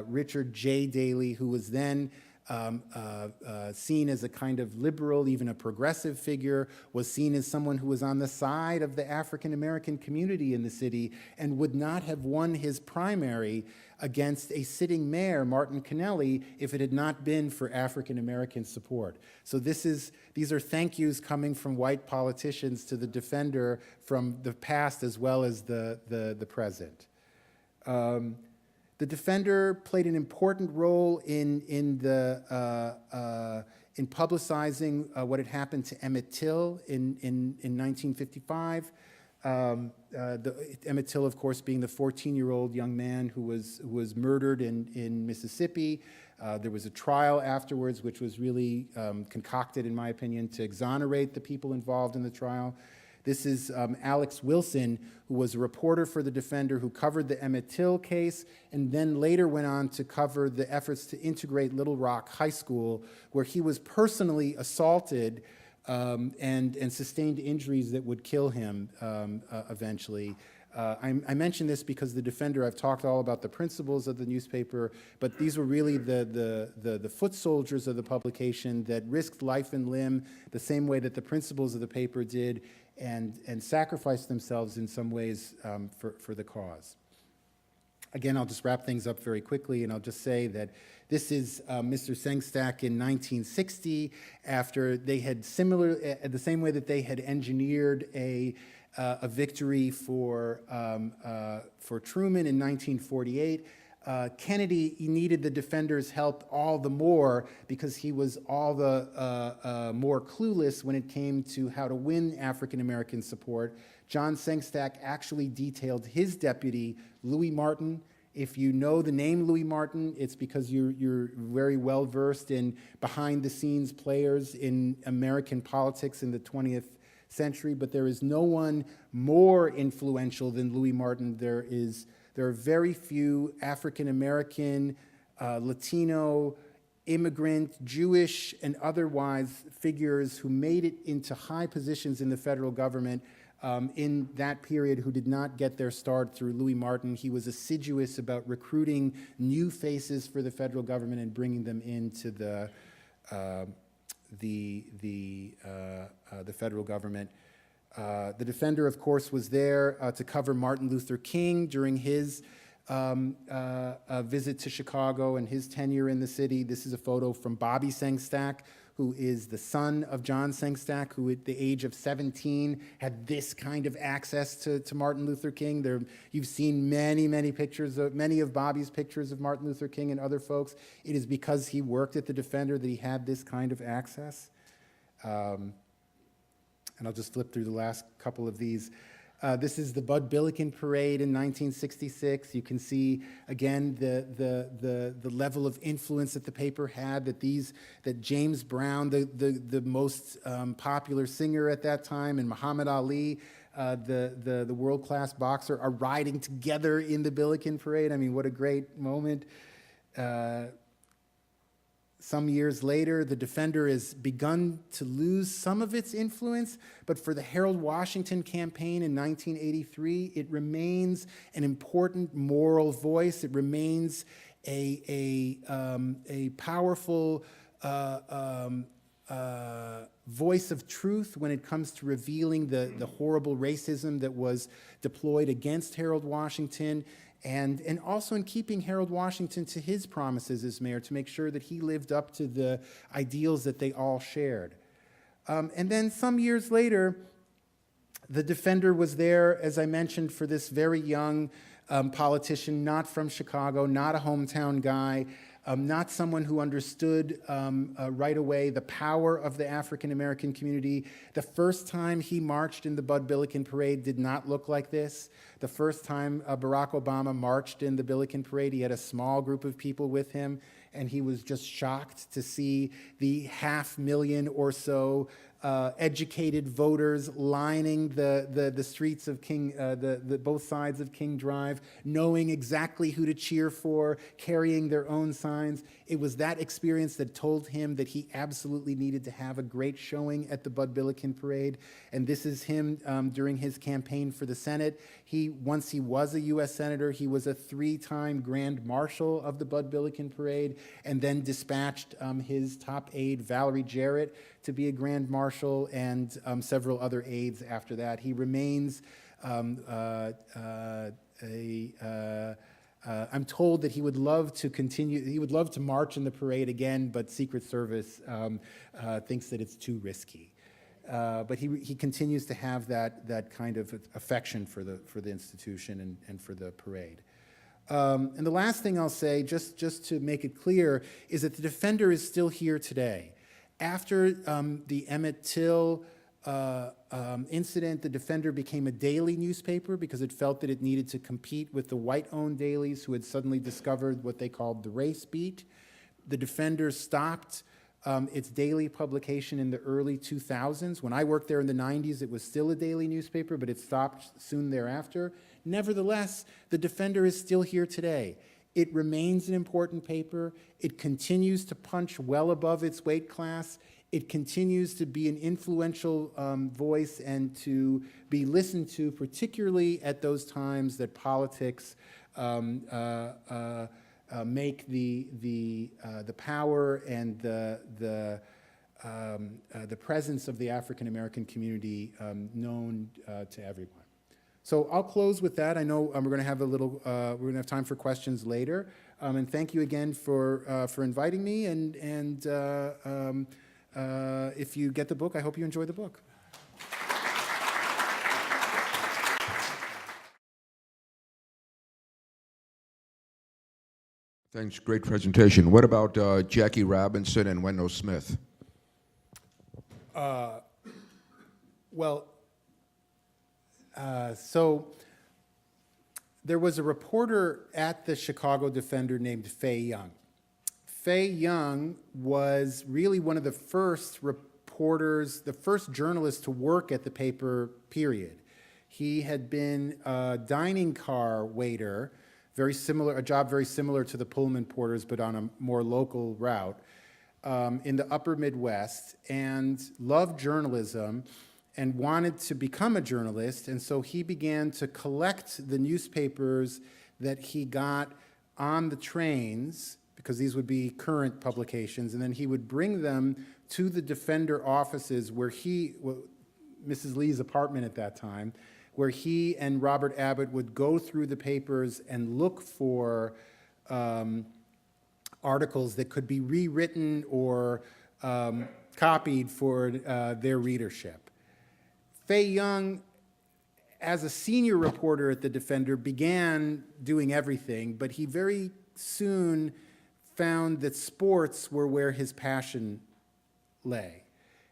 Richard J. Daley, who was then seen as a kind of liberal, even a progressive figure, was seen as someone who was on the side of the African-American community in the city and would not have won his primary against a sitting mayor, Martin Kennelly, if it had not been for African-American support. So these are thank yous coming from white politicians to the Defender from the past as well as the present. The Defender played an important role in publicizing what had happened to Emmett Till in 1955. Emmett Till, of course, being the 14-year-old young man who was murdered in Mississippi. There was a trial afterwards, which was really concocted, in my opinion, to exonerate the people involved in the trial. This is Alex Wilson, who was a reporter for the Defender who covered the Emmett Till case and then later went on to cover the efforts to integrate Little Rock High School, where he was personally assaulted and sustained injuries that would kill him eventually. I mention this because the Defender, I've talked all about the principles of the newspaper, but these were really the foot soldiers of the publication that risked life and limb the same way that the principles of the paper did, and sacrificed themselves in some ways for the cause. Again, I'll just wrap things up very quickly, and I'll just say that this is Mr. Sengstack in 1960, after they had the same way that they had engineered a victory for Truman in 1948. Kennedy needed the Defender's help all the more because he was all the more clueless when it came to how to win African-American support. John Sengstack actually detailed his deputy, Louis Martin. If you know the name Louis Martin, it's because you're very well versed in behind-the-scenes players in American politics in the 20th century, but there is no one more influential than Louis Martin. There are very few African-American, Latino, immigrant, Jewish, and otherwise figures who made it into high positions in the federal government in that period who did not get their start through Louis Martin. He was assiduous about recruiting new faces for the federal government and bringing them into the federal government. The Defender, of course, was there to cover Martin Luther King during his visit to Chicago and his tenure in the city. This is a photo from Bobby Sengstack, who is the son of John Sengstack, who at the age of 17 had this kind of access to Martin Luther King. You've seen many pictures, many of Bobby's pictures of Martin Luther King and other folks. It is because he worked at the Defender that he had this kind of access. And I'll just flip through the last couple of these. This is the Billiken Parade in 1966. You can see, again, the level of influence that the paper had, that James Brown, the most popular singer at that time, and Muhammad Ali, the world-class boxer, are riding together in the Billiken Parade. I mean, what a great moment. Some years later, the Defender has begun to lose some of its influence, but for the Harold Washington campaign in 1983, it remains an important moral voice. It remains a powerful voice of truth when it comes to revealing the horrible racism that was deployed against Harold Washington, and also in keeping Harold Washington to his promises as mayor to make sure that he lived up to the ideals that they all shared. And then some years later, the Defender was there, as I mentioned, for this very young politician, not from Chicago, not a hometown guy, not someone who understood right away the power of the African-American community. The first time he marched in the Billiken Parade did not look like this. The first time Barack Obama marched in the Billiken Parade, he had a small group of people with him, and he was just shocked to see the 500,000 or so educated voters lining the streets of King, both sides of King Drive, knowing exactly who to cheer for, carrying their own signs. It was that experience that told him that he absolutely needed to have a great showing at the Billiken Parade. And this is him during his campaign for the Senate. Once he was a U.S. Senator, he was a 3-time Grand Marshal of the Billiken Parade, and then dispatched his top aide, Valerie Jarrett, to be a Grand Marshal, and several other aides after that. He remains I'm told that he would love to continue, he would love to march in the parade again, but Secret Service thinks that it's too risky. But he continues to have that kind of affection for the institution and for the parade. And the last thing I'll say, just to make it clear, is that the Defender is still here today. After the Emmett Till incident, the Defender became a daily newspaper because it felt that it needed to compete with the white-owned dailies who had suddenly discovered what they called the race beat. The Defender stopped its daily publication in the early 2000s. When I worked there in the 90s, it was still a daily newspaper, but it stopped soon thereafter. Nevertheless, the Defender is still here today. It remains an important paper. It continues to punch well above its weight class. It continues to be an influential voice and to be listened to, particularly at those times that politics make the power and the presence of the African American community known to everyone. So I'll close with that. I know we're going to have we're going to have time for questions later. And thank you again for inviting me. And if you get the book, I hope you enjoy the book. Thanks, great presentation. What about Jackie Robinson and Wendell Smith? So there was a reporter at the Chicago Defender named Fay Young. Fay Young was really one of the first reporters, the first journalist to work at the paper, period. He had been a dining car waiter, a job very similar to the Pullman porters, but on a more local route in the upper Midwest, and loved journalism and wanted to become a journalist. And so he began to collect the newspapers that he got on the trains, because these would be current publications, and then he would bring them to the Defender offices where Mrs. Lee's apartment at that time, where he and Robert Abbott would go through the papers and look for articles that could be rewritten or copied for their readership. Fay Young, as a senior reporter at the Defender, began doing everything, but he very soon found that sports were where his passion lay.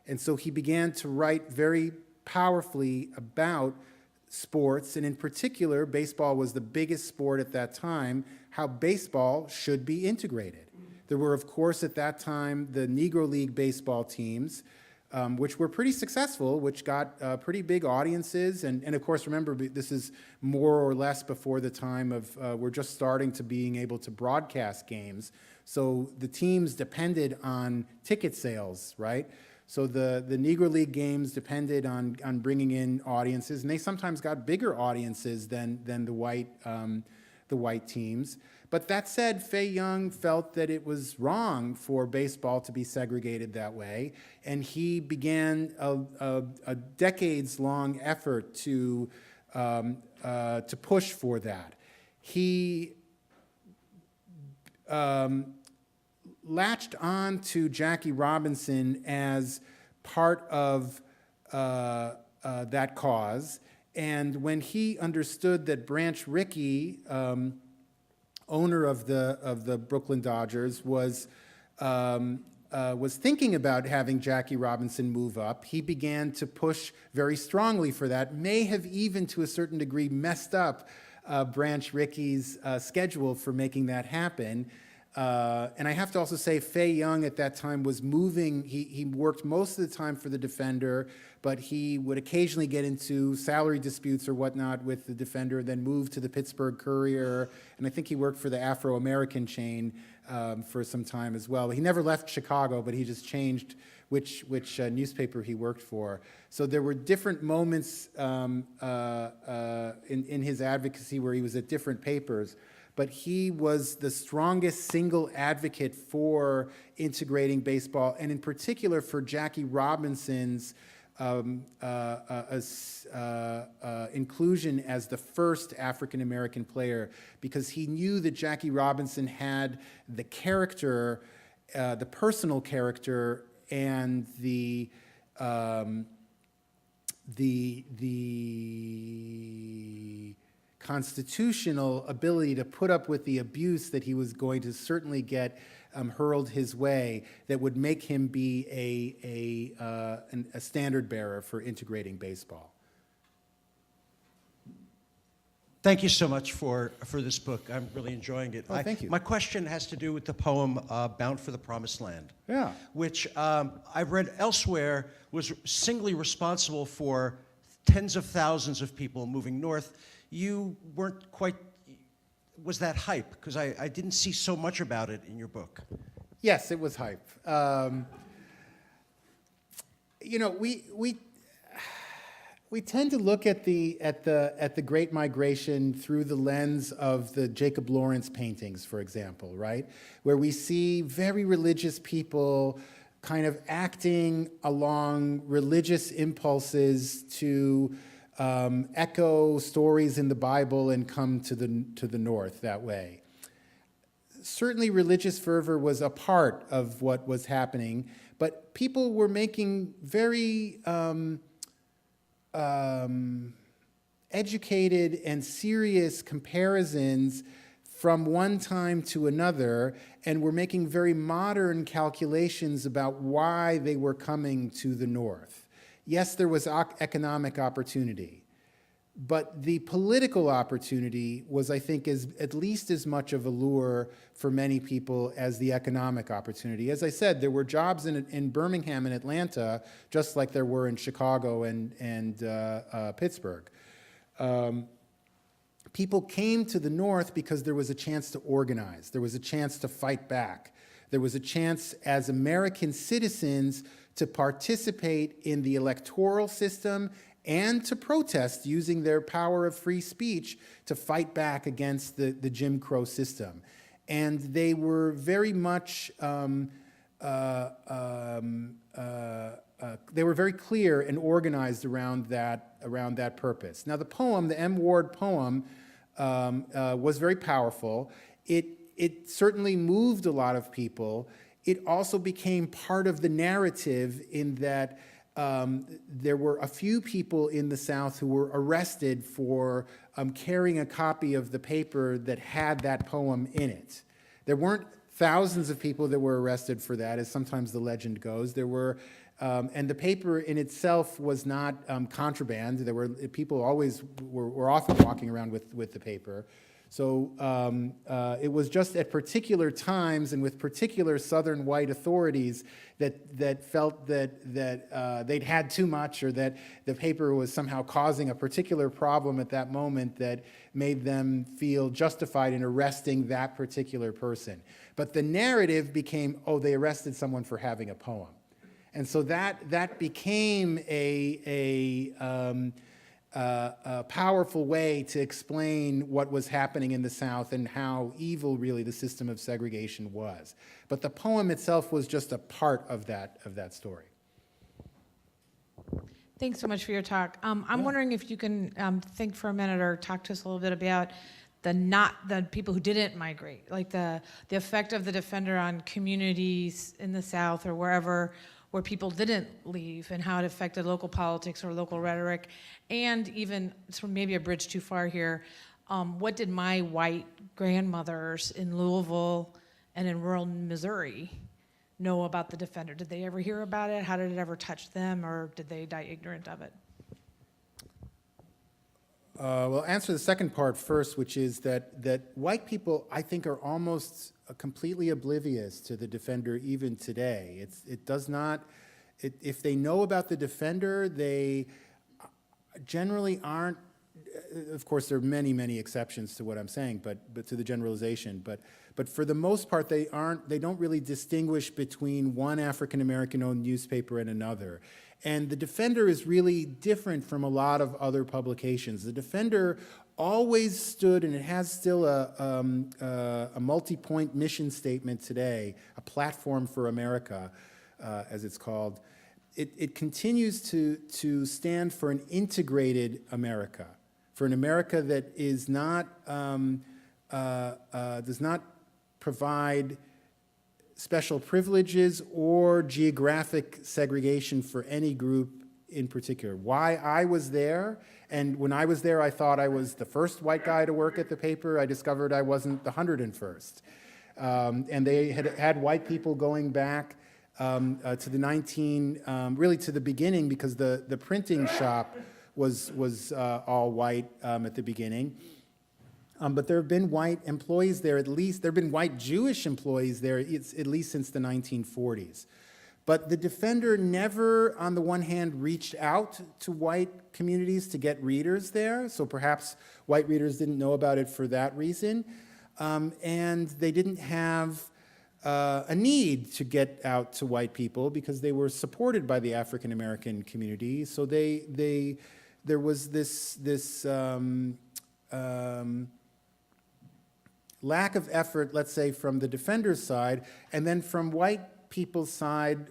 And so he began to write very powerfully about sports, and in particular, baseball was the biggest sport at that time, how baseball should be integrated. There were, of course, at that time, the Negro League baseball teams, which were pretty successful, which got pretty big audiences. And of course, remember, this is more or less before the time of, we're just starting to being able to broadcast games. So the teams depended on ticket sales, right? So the Negro League games depended on bringing in audiences, and they sometimes got bigger audiences than the white teams. But that said, Fay Young felt that it was wrong for baseball to be segregated that way, and he began a decades-long effort to push for that. He latched on to Jackie Robinson as part of that cause, and when he understood that Branch Rickey, owner of the Brooklyn Dodgers, was thinking about having Jackie Robinson move up, he began to push very strongly for that, may have even to a certain degree messed up Branch Rickey's schedule for making that happen. And I have to also say, Fay Young at that time was moving. He worked most of the time for the Defender, but he would occasionally get into salary disputes or whatnot with the Defender, then move to the Pittsburgh Courier, and I think he worked for the Afro-American chain for some time as well. He never left Chicago, but he just changed which newspaper he worked for. So there were different moments in his advocacy where he was at different papers, but he was the strongest single advocate for integrating baseball, and in particular for Jackie Robinson's inclusion as the first African-American player, because he knew that Jackie Robinson had the character, the personal character, and the constitutional ability to put up with the abuse that he was going to certainly get hurled his way, that would make him be a standard bearer for integrating baseball. Thank you so much for this book. I'm really enjoying it. Oh, thank you. My question has to do with the poem Bound for the Promised Land, Yeah. which I've read elsewhere was singly responsible for tens of thousands of people moving north. You weren't quite, was that hype? Because I didn't see so much about it in your book. Yes, it was hype. You know, we tend to look at the Great Migration through the lens of the Jacob Lawrence paintings, for example, right? Where we see very religious people kind of acting along religious impulses to echo stories in the Bible and come to the north that way. Certainly religious fervor was a part of what was happening, but people were making very educated and serious comparisons from one time to another, and were making very modern calculations about why they were coming to the north. Yes, there was economic opportunity, but the political opportunity was, I think, at least as much of a lure for many people as the economic opportunity. As I said, there were jobs in Birmingham and Atlanta, just like there were in Chicago and Pittsburgh. People came to the north because there was a chance to organize. There was a chance to fight back. There was a chance as American citizens to participate in the electoral system and to protest using their power of free speech to fight back against the Jim Crow system. And they were very much they were very clear and organized around that purpose. Now, the poem, the M. Ward poem, was very powerful. It certainly moved a lot of people. It also became part of the narrative in that there were a few people in the South who were arrested for carrying a copy of the paper that had that poem in it. There weren't thousands of people that were arrested for that, as sometimes the legend goes. There were, and the paper in itself was not contraband. There were people always were often walking around with the paper. So it was just at particular times and with particular Southern white authorities that felt that they'd had too much, or that the paper was somehow causing a particular problem at that moment that made them feel justified in arresting that particular person. But the narrative became, oh, they arrested someone for having a poem. And so that became a powerful way to explain what was happening in the South and how evil really the system of segregation was. But the poem itself was just a part of that story. Thanks so much for your talk. I'm wondering if you can think for a minute or talk to us a little bit about the people who didn't migrate, like the effect of the Defender on communities in the South or wherever where people didn't leave, and how it affected local politics or local rhetoric, and even, so maybe a bridge too far here, what did my white grandmothers in Louisville and in rural Missouri know about the Defender? Did they ever hear about it? How did it ever touch them, or did they die ignorant of it? Well, answer the second part first, which is that white people, I think, are almost completely oblivious to the Defender even today. It does not, if they know about the Defender, they generally aren't, of course there are many, many exceptions to what I'm saying, but to the generalization, but for the most part they don't really distinguish between one African-American owned newspaper and another. And the Defender is really different from a lot of other publications. The Defender always stood, and it has still a multi-point mission statement today, a platform for America, as it's called. It continues to stand for an integrated America, for an America that is not, does not provide special privileges or geographic segregation for any group in particular. Why I was there, and when I was there, I thought I was the first white guy to work at the paper. I discovered I wasn't the 101st. And they had white people going back to the really to the beginning, because the printing shop was all white at the beginning. But there have been white employees there, at least. There have been white Jewish employees there, at least since the 1940s. But the Defender never, on the one hand, reached out to white communities to get readers there. So perhaps white readers didn't know about it for that reason. And they didn't have a need to get out to white people because they were supported by the African American community. So there was this lack of effort, let's say, from the Defender's side, and then from white people's side,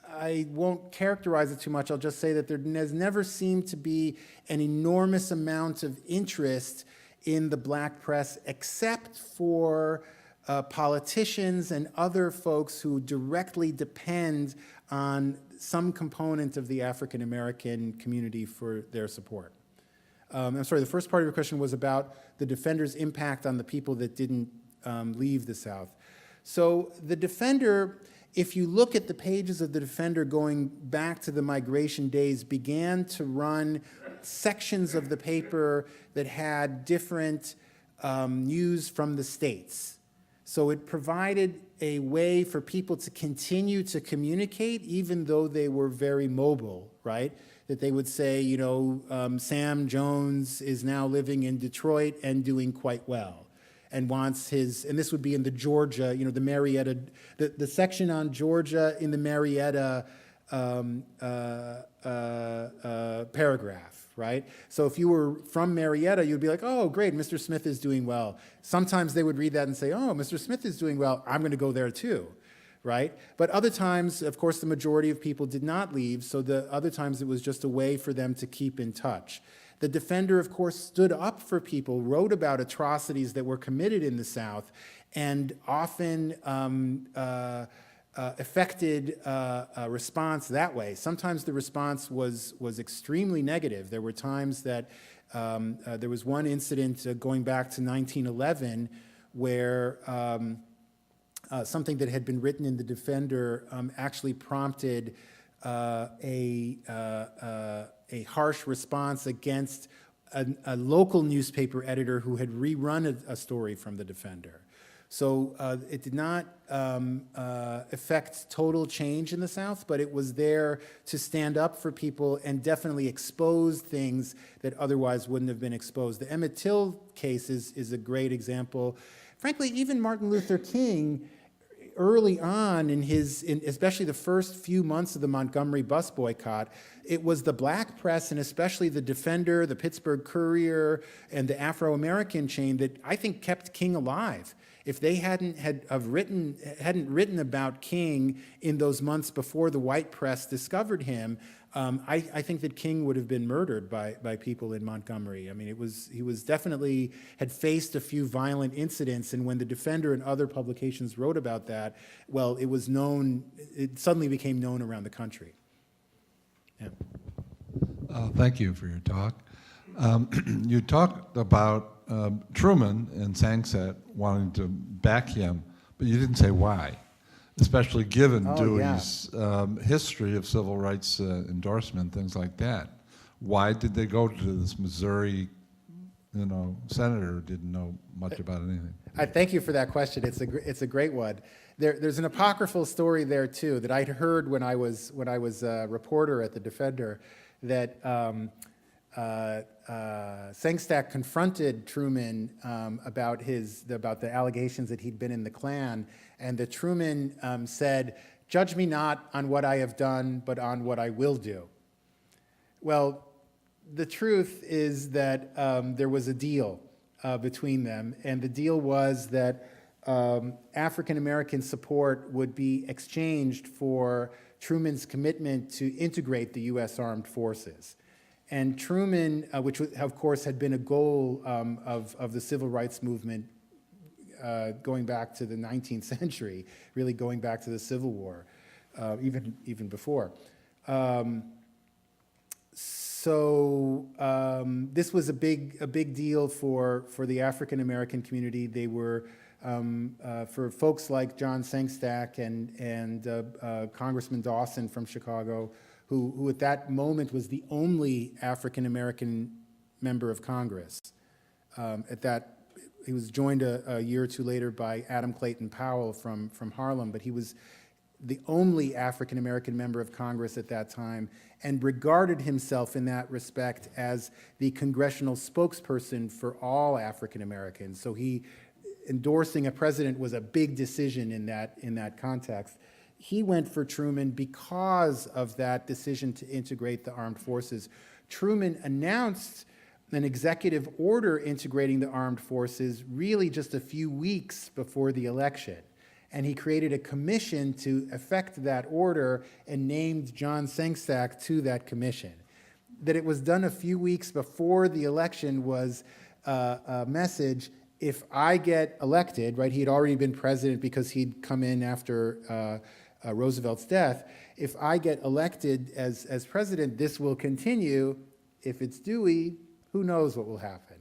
I won't characterize it too much. I'll just say that there has never seemed to be an enormous amount of interest in the black press, except for politicians and other folks who directly depend on some component of the African American community for their support. I'm sorry, the first part of your question was about the Defender's impact on the people that didn't leave the South. So the Defender, if you look at the pages of the Defender going back to the migration days, began to run sections of the paper that had different news from the states. So it provided a way for people to continue to communicate even though they were very mobile, right? That they would say, you know, Sam Jones is now living in Detroit and doing quite well, and wants his, and this would be in the Georgia, you know, the Marietta, the section on Georgia in the Marietta paragraph, right? So if you were from Marietta, you'd be like, oh, great, Mr. Smith is doing well. Sometimes they would read that and say, oh, Mr. Smith is doing well, I'm going to go there too, right? But other times, of course, the majority of people did not leave, so the other times it was just a way for them to keep in touch. The Defender, of course, stood up for people, wrote about atrocities that were committed in the South, and often affected a response that way. Sometimes the response was extremely negative. There were times that there was one incident going back to 1911 where something that had been written in the Defender actually prompted a harsh response against a local newspaper editor who had rerun a story from the Defender. So it did not affect total change in the South, but it was there to stand up for people and definitely expose things that otherwise wouldn't have been exposed. The Emmett Till case is a great example. Frankly, even Martin Luther King, early on especially the first few months of the Montgomery bus boycott, it was the black press and especially the Defender, the Pittsburgh Courier, and the Afro-American chain that I think kept King alive. If they hadn't written about King in those months before the white press discovered him, I think that King would have been murdered by people in Montgomery. I mean, he was definitely had faced a few violent incidents, and when the Defender and other publications wrote about that, well, it was known. It suddenly became known around the country. Yeah. Thank you for your talk. You talked about Truman and Sengstack wanting to back him, but you didn't say why, especially given Dewey's history of civil rights endorsement, things like that. Why did they go to this Missouri, senator who didn't know much about anything? I thank you for that question. It's a great one. There's an apocryphal story there too that I'd heard when I was a reporter at the Defender, that Sengstack confronted Truman about the allegations that he'd been in the Klan, and that Truman said, "Judge me not on what I have done, but on what I will do." Well, the truth is that there was a deal between them, and the deal was that African American support would be exchanged for Truman's commitment to integrate the U.S. Armed Forces. And Truman, which of course had been a goal of the civil rights movement going back to the 19th century, really going back to the Civil War, even before. This was a big deal for the African American community. They were for folks like John Sengstack and Congressman Dawson from Chicago, who at that moment was the only African American member of Congress. He was joined a year or two later by Adam Clayton Powell from Harlem, but he was the only African American member of Congress at that time, and regarded himself in that respect as the congressional spokesperson for all African Americans. So endorsing a president was a big decision in that context. He went for Truman because of that decision to integrate the armed forces. Truman announced an executive order integrating the armed forces really just a few weeks before the election. And he created a commission to effect that order and named John Sengstack to that commission. That it was done a few weeks before the election was a message: if I get elected, right, he had already been president because he'd come in after Roosevelt's death. If I get elected as president, this will continue. If it's Dewey, who knows what will happen?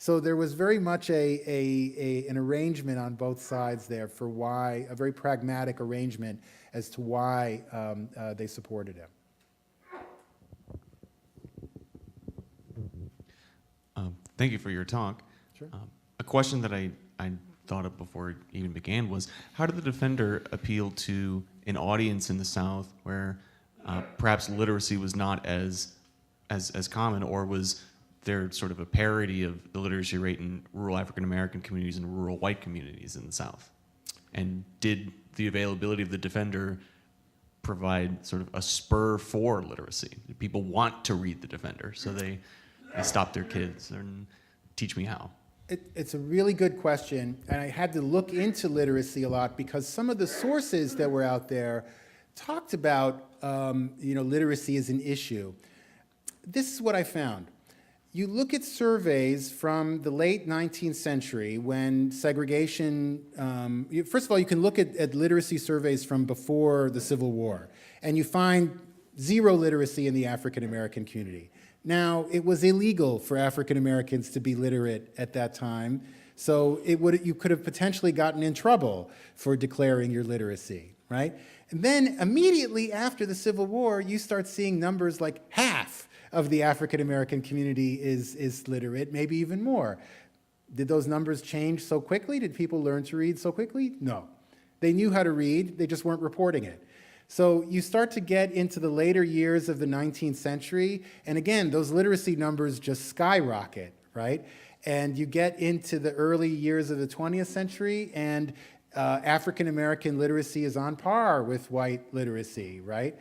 So there was very much an arrangement on both sides there for why, a very pragmatic arrangement as to why they supported him. Thank you for your talk. Sure. A question that I thought of before it even began was, how did the Defender appeal to an audience in the South where perhaps literacy was not as common, or was there sort of a parity of the literacy rate in rural African American communities and rural white communities in the South? And did the availability of the Defender provide sort of a spur for literacy? Did people want to read the Defender, so they stop their kids and teach me how? It's a really good question, and I had to look into literacy a lot because some of the sources that were out there talked about, literacy as an issue. This is what I found. You look at surveys from the late 19th century when segregation, first of all, you can look at literacy surveys from before the Civil War, and you find zero literacy in the African American community. Now, it was illegal for African Americans to be literate at that time, so you could have potentially gotten in trouble for declaring your literacy, right? And then immediately after the Civil War, you start seeing numbers like half of the African American community is literate, maybe even more. Did those numbers change so quickly? Did people learn to read so quickly? No. They knew how to read, they just weren't reporting it. So you start to get into the later years of the 19th century, and again, those literacy numbers just skyrocket, right? And you get into the early years of the 20th century, and African American literacy is on par with white literacy, right?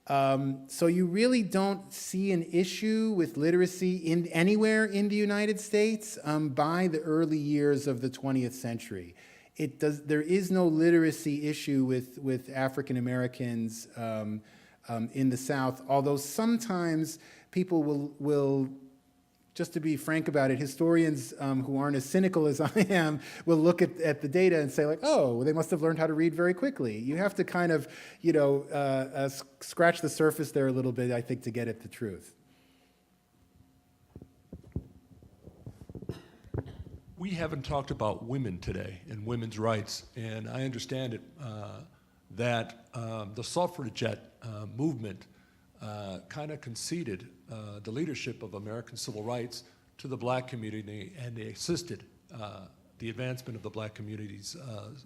So you really don't see an issue with literacy anywhere in the United States by the early years of the 20th century. There is no literacy issue with African Americans in the South, although sometimes people will, just to be frank about it, historians who aren't as cynical as I am will look at the data and say like, oh, they must have learned how to read very quickly. You have to kind of, scratch the surface there a little bit, I think, to get at the truth. We haven't talked about women today and women's rights, and I understand it that the suffragette movement kind of conceded the leadership of American civil rights to the black community, and they assisted the advancement of the black community's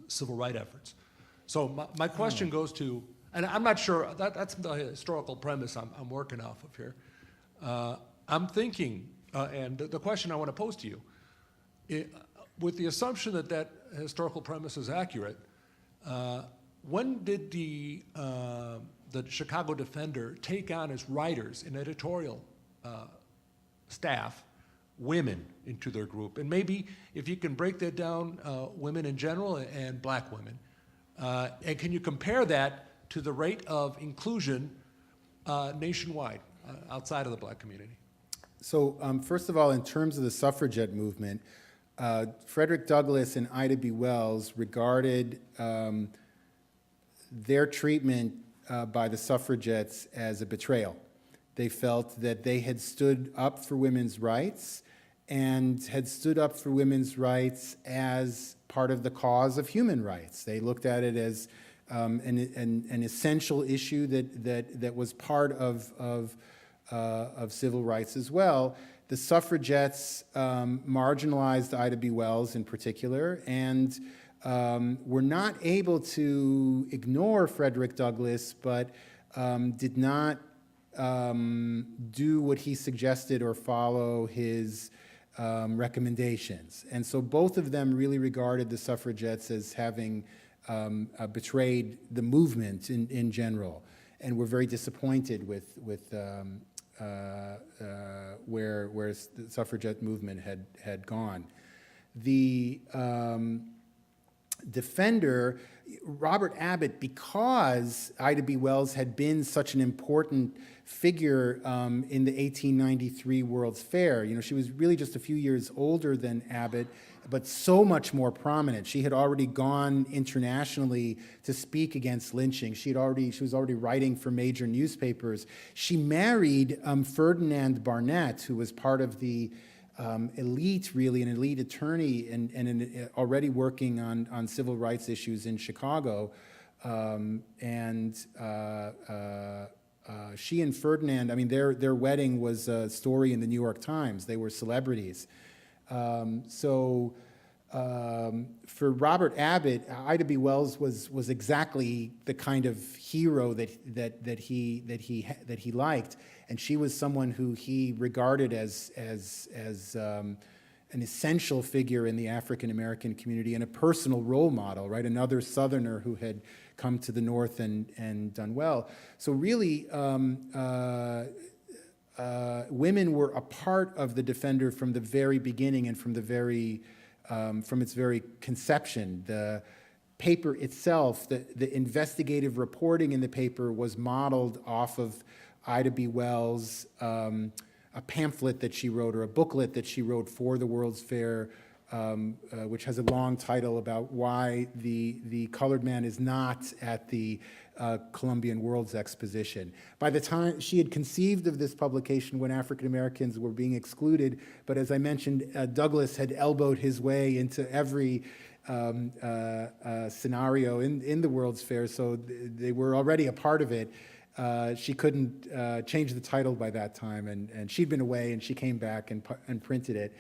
civil rights efforts. So my question goes to, and I'm not sure, that's the historical premise I'm working off of here. I'm thinking, and the question I want to pose to you, with the assumption that historical premise is accurate, when did the Chicago Defender take on as writers and editorial staff women into their group? And maybe if you can break that down, women in general and black women, and can you compare that to the rate of inclusion nationwide outside of the black community? So first of all, in terms of the suffragette movement, Frederick Douglass and Ida B. Wells regarded their treatment by the suffragettes as a betrayal. They felt that they had stood up for women's rights and had stood up for women's rights as part of the cause of human rights. They looked at it as an essential issue that was part of civil rights as well. The suffragettes marginalized Ida B. Wells in particular, and were not able to ignore Frederick Douglass, but did not do what he suggested or follow his recommendations. And so both of them really regarded the suffragettes as having betrayed the movement in general, and were very disappointed with where the suffragette movement had gone. The Defender, Robert Abbott, because Ida B. Wells had been such an important figure in the 1893 World's Fair. She was really just a few years older than Abbott, but so much more prominent. She had already gone internationally to speak against lynching. She was already writing for major newspapers. She married Ferdinand Barnett, who was part of the elite, really, an elite attorney and already working on civil rights issues in Chicago. She and Ferdinand, their wedding was a story in the New York Times. They were celebrities. For Robert Abbott, Ida B. Wells was exactly the kind of hero that he liked, and she was someone who he regarded as an essential figure in the African American community and a personal role model, right? Another Southerner who had come to the North and done well. So really, women were a part of the Defender from the very beginning and from its very conception. The paper itself, the investigative reporting in the paper was modeled off of Ida B. Wells' a pamphlet that she wrote, or a booklet that she wrote for the World's Fair, which has a long title about why the colored man is not at the Columbian World's Exposition. By the time she had conceived of this publication when African Americans were being excluded, but as I mentioned, Douglass had elbowed his way into every scenario in the World's Fair, so they were already a part of it. She couldn't change the title by that time, and she'd been away, and she came back and printed it.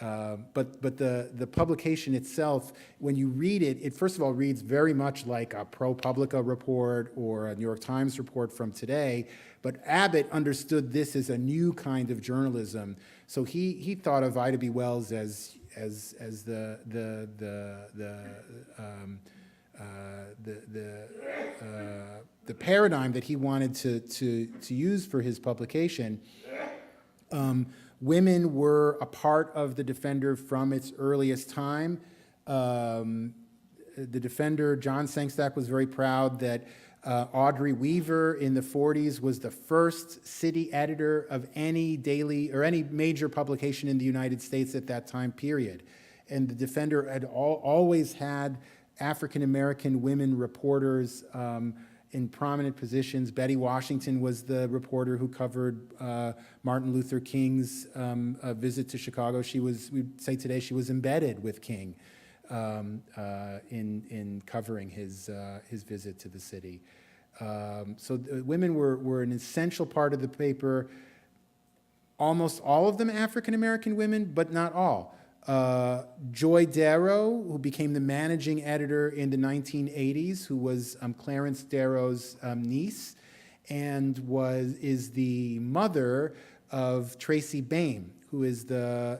But the publication itself, when you read it, it first of all reads very much like a ProPublica report or a New York Times report from today. But Abbott understood this as a new kind of journalism, so he thought of Ida B. Wells as the paradigm that he wanted to use for his publication. Women were a part of the Defender from its earliest time. The Defender, John Sengstack, was very proud that Audrey Weaver in the 40s was the first city editor of any daily or any major publication in the United States at that time period. And the Defender had always had African-American women reporters in prominent positions. Betty Washington was the reporter who covered Martin Luther King's visit to Chicago. We'd say today, she was embedded with King in covering his visit to the city. So women were an essential part of the paper. Almost all of them African-American women, but not all. Joy Darrow, who became the managing editor in the 1980s, who was Clarence Darrow's niece, and is the mother of Tracy Bain, who is the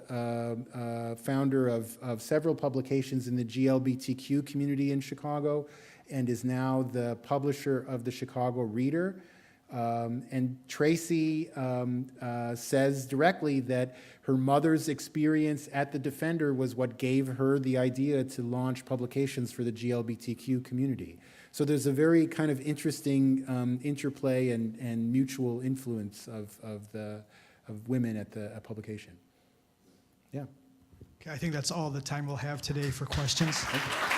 founder of several publications in the GLBTQ community in Chicago, and is now the publisher of the Chicago Reader. And Tracy says directly that her mother's experience at the Defender was what gave her the idea to launch publications for the GLBTQ community. So there's a very kind of interesting interplay and mutual influence of women at the publication. Yeah. Okay, I think that's all the time we'll have today for questions. Thank you.